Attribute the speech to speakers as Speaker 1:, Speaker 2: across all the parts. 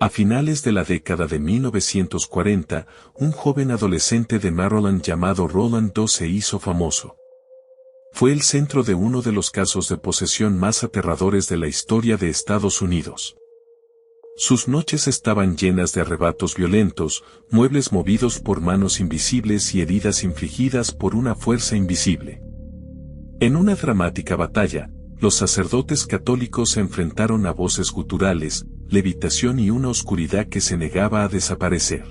Speaker 1: A finales de la década de 1940, un joven adolescente de Maryland llamado Roland Doe se hizo famoso. Fue el centro de uno de los casos de posesión más aterradores de la historia de Estados Unidos. Sus noches estaban llenas de arrebatos violentos, muebles movidos por manos invisibles y heridas infligidas por una fuerza invisible. En una dramática batalla, los sacerdotes católicos se enfrentaron a voces guturales, levitación y una oscuridad que se negaba a desaparecer.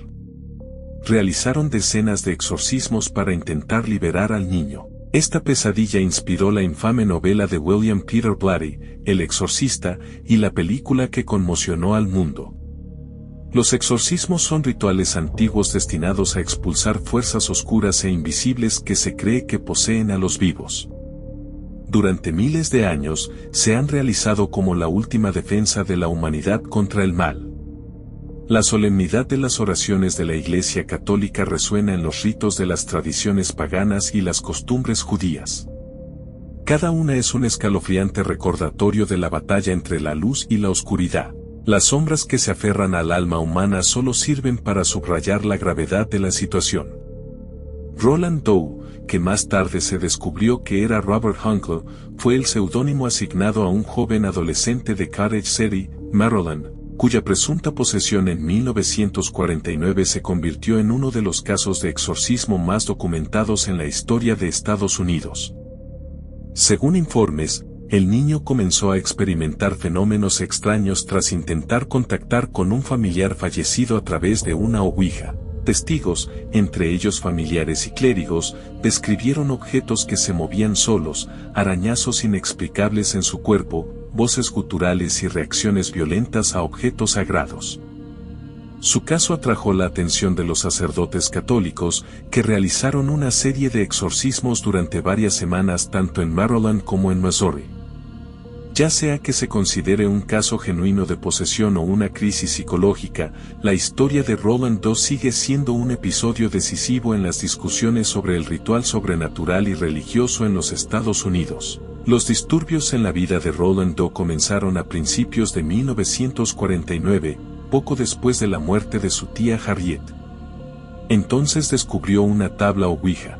Speaker 1: Realizaron decenas de exorcismos para intentar liberar al niño. Esta pesadilla inspiró la infame novela de William Peter Blatty, El exorcista, y la película que conmocionó al mundo. Los exorcismos son rituales antiguos destinados a expulsar fuerzas oscuras e invisibles que se cree que poseen a los vivos. Durante miles de años, se han realizado como la última defensa de la humanidad contra el mal. La solemnidad de las oraciones de la Iglesia Católica resuena en los ritos de las tradiciones paganas y las costumbres judías. Cada una es un escalofriante recordatorio de la batalla entre la luz y la oscuridad. Las sombras que se aferran al alma humana solo sirven para subrayar la gravedad de la situación. Roland Doe, que más tarde se descubrió que era Robert Hunkel, fue el seudónimo asignado a un joven adolescente de Cottage City, Maryland, cuya presunta posesión en 1949 se convirtió en uno de los casos de exorcismo más documentados en la historia de Estados Unidos. Según informes, el niño comenzó a experimentar fenómenos extraños tras intentar contactar con un familiar fallecido a través de una ouija. Testigos, entre ellos familiares y clérigos, describieron objetos que se movían solos, arañazos inexplicables en su cuerpo, voces guturales y reacciones violentas a objetos sagrados. Su caso atrajo la atención de los sacerdotes católicos, que realizaron una serie de exorcismos durante varias semanas tanto en Maryland como en Missouri. Ya sea que se considere un caso genuino de posesión o una crisis psicológica, la historia de Roland Doe sigue siendo un episodio decisivo en las discusiones sobre el ritual sobrenatural y religioso en los Estados Unidos. Los disturbios en la vida de Roland Doe comenzaron a principios de 1949, poco después de la muerte de su tía Harriet. Entonces descubrió una tabla ouija.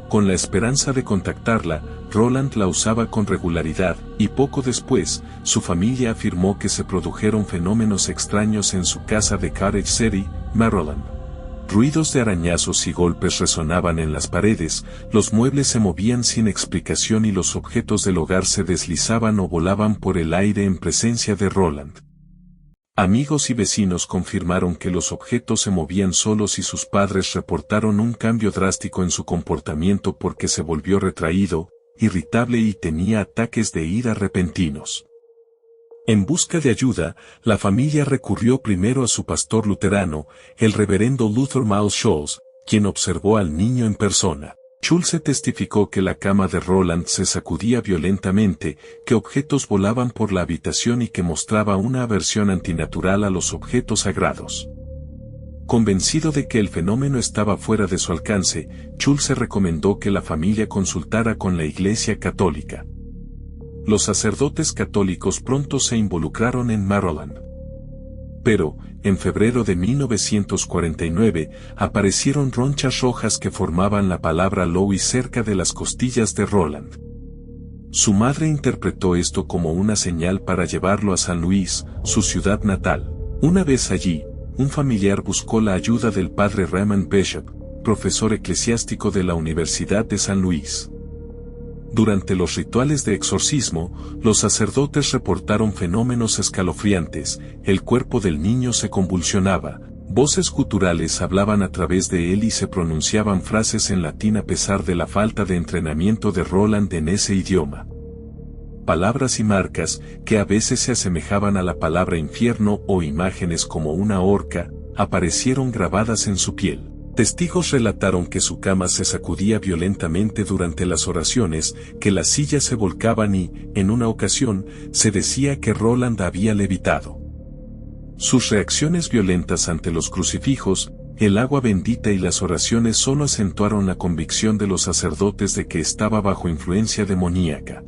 Speaker 1: Con la esperanza de contactarla, Roland la usaba con regularidad, y poco después, su familia afirmó que se produjeron fenómenos extraños en su casa de Cottage City, Maryland. Ruidos de arañazos y golpes resonaban en las paredes, los muebles se movían sin explicación y los objetos del hogar se deslizaban o volaban por el aire en presencia de Roland. Amigos y vecinos confirmaron que los objetos se movían solos y sus padres reportaron un cambio drástico en su comportamiento porque se volvió retraído, irritable y tenía ataques de ira repentinos. En busca de ayuda, la familia recurrió primero a su pastor luterano, el reverendo Luther Miles Schulze, quien observó al niño en persona. Schulze testificó que la cama de Roland se sacudía violentamente, que objetos volaban por la habitación y que mostraba una aversión antinatural a los objetos sagrados. Convencido de que el fenómeno estaba fuera de su alcance, Schulze recomendó que la familia consultara con la Iglesia Católica. Los sacerdotes católicos pronto se involucraron en Maryland. Pero, en febrero de 1949, aparecieron ronchas rojas que formaban la palabra Louis cerca de las costillas de Roland. Su madre interpretó esto como una señal para llevarlo a San Luis, su ciudad natal. Una vez allí, un familiar buscó la ayuda del padre Raymond Bishop, profesor eclesiástico de la Universidad de San Luis. Durante los rituales de exorcismo, los sacerdotes reportaron fenómenos escalofriantes, el cuerpo del niño se convulsionaba, voces guturales hablaban a través de él y se pronunciaban frases en latín a pesar de la falta de entrenamiento de Roland en ese idioma. Palabras y marcas, que a veces se asemejaban a la palabra infierno o imágenes como una horca, aparecieron grabadas en su piel. Testigos relataron que su cama se sacudía violentamente durante las oraciones, que las sillas se volcaban y, en una ocasión, se decía que Roland había levitado. Sus reacciones violentas ante los crucifijos, el agua bendita y las oraciones solo acentuaron la convicción de los sacerdotes de que estaba bajo influencia demoníaca.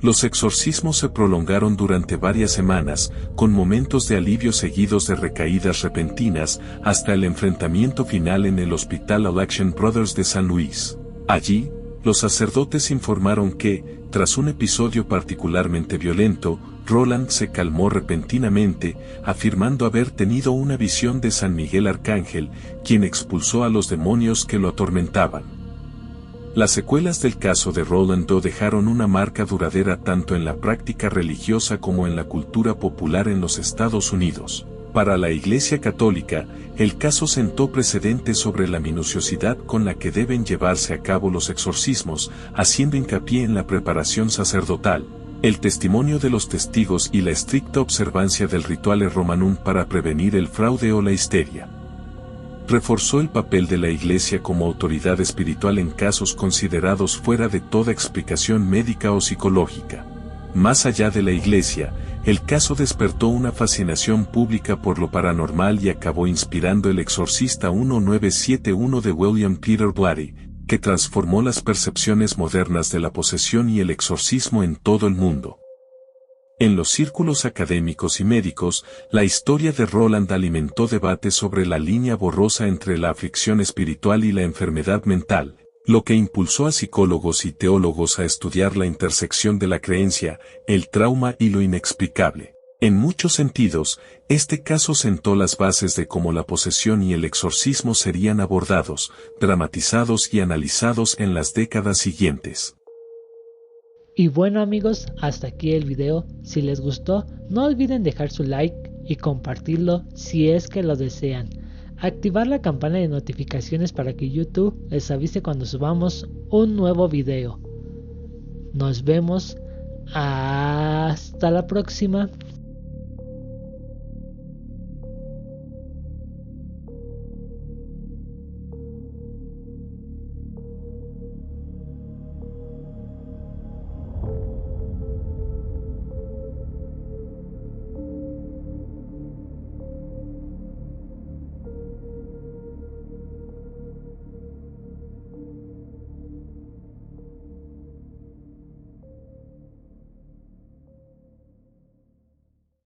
Speaker 1: Los exorcismos se prolongaron durante varias semanas, con momentos de alivio seguidos de recaídas repentinas, hasta el enfrentamiento final en el Hospital Election Brothers de San Luis. Allí, los sacerdotes informaron que, tras un episodio particularmente violento, Roland se calmó repentinamente, afirmando haber tenido una visión de San Miguel Arcángel, quien expulsó a los demonios que lo atormentaban. Las secuelas del caso de Roland Doe dejaron una marca duradera tanto en la práctica religiosa como en la cultura popular en los Estados Unidos. Para la Iglesia Católica, el caso sentó precedentes sobre la minuciosidad con la que deben llevarse a cabo los exorcismos, haciendo hincapié en la preparación sacerdotal, el testimonio de los testigos y la estricta observancia del ritual romanum para prevenir el fraude o la histeria. Reforzó el papel de la Iglesia como autoridad espiritual en casos considerados fuera de toda explicación médica o psicológica. Más allá de la Iglesia, el caso despertó una fascinación pública por lo paranormal y acabó inspirando El Exorcista 1971 de William Peter Blatty, que transformó las percepciones modernas de la posesión y el exorcismo en todo el mundo. En los círculos académicos y médicos, la historia de Roland alimentó debates sobre la línea borrosa entre la aflicción espiritual y la enfermedad mental, lo que impulsó a psicólogos y teólogos a estudiar la intersección de la creencia, el trauma y lo inexplicable. En muchos sentidos, este caso sentó las bases de cómo la posesión y el exorcismo serían abordados, dramatizados y analizados en las décadas siguientes.
Speaker 2: Y bueno amigos, hasta aquí el video. Si les gustó, no olviden dejar su like y compartirlo si es que lo desean. Activar la campana de notificaciones para que YouTube les avise cuando subamos un nuevo video. Nos vemos. Hasta la próxima.